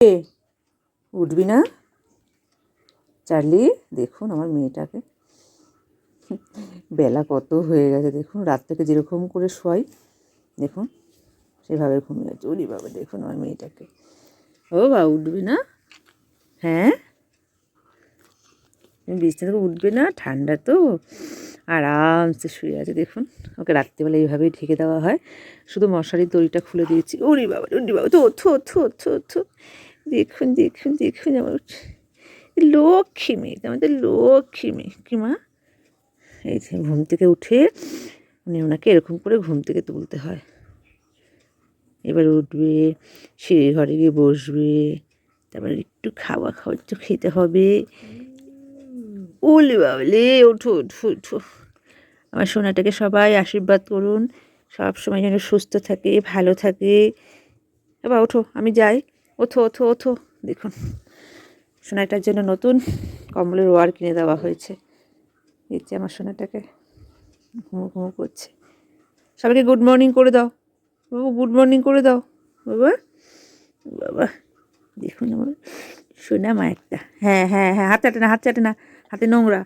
এ উঠবি না চার্লি? দেখুন আমার মেয়েটাকে, বেলা কত হয়ে গেছে দেখুন, রাত থেকে যেরকম করে শোয়াই দেখুন সেভাবে ঘুমিয়ে যাচ্ছে। ওরে বাবা, দেখুন আমার মেয়েটাকে। ও বা, উঠবি না? হ্যাঁ, তুমি বিছনা থেকে উঠবে না? ঠান্ডা তো, আরামসে শুয়ে আছে দেখুন। ওকে রাত্রিবেলা এইভাবেই ঢেকে দেওয়া হয়, শুধু মশারির দড়িটা খুলে দিয়েছি। ওরে বাবা, ওরে বাবা, তো ওঠো ওঠো ওঠো ওঠো। দেখুন দেখুন দেখুন আমার লক্ষ্মী মেয়ে, আমাদের লক্ষ্মী মেয়ে। কি মা? এই যে ঘুম থেকে উঠে মানে ওনাকে এরকম করে ঘুম থেকে তুলতে হয়। এবার উঠবে, সিঁড়ি ঘরে গিয়ে বসবে, তারপরে একটু খাওয়া একটু খেতে হবে। ওলে বাবলে, ওঠো ওঠো ওঠো। আমার সোনাটাকে সবাই আশীর্বাদ করুন, সব সময় যেন সুস্থ থাকে, ভালো থাকে। এবার ওঠো, আমি যাই। ওঠো ওঠো ওঠো। দেখুন সোনাটার জন্য নতুন কম্বলের ওয়ার কিনে দেওয়া হয়েছে। দেখছি আমার সোনাটাকে ঘুমো ঘুমো করছে। সবাইকে গুড মর্নিং করে দাও বাবু, গুড মর্নিং করে দাও বাবা। বাবা দেখুন আমার সোনা মা একটা। হ্যাঁ হ্যাঁ হ্যাঁ, হাত চাটে না, হাত চাটে না, হাতে নোংরা।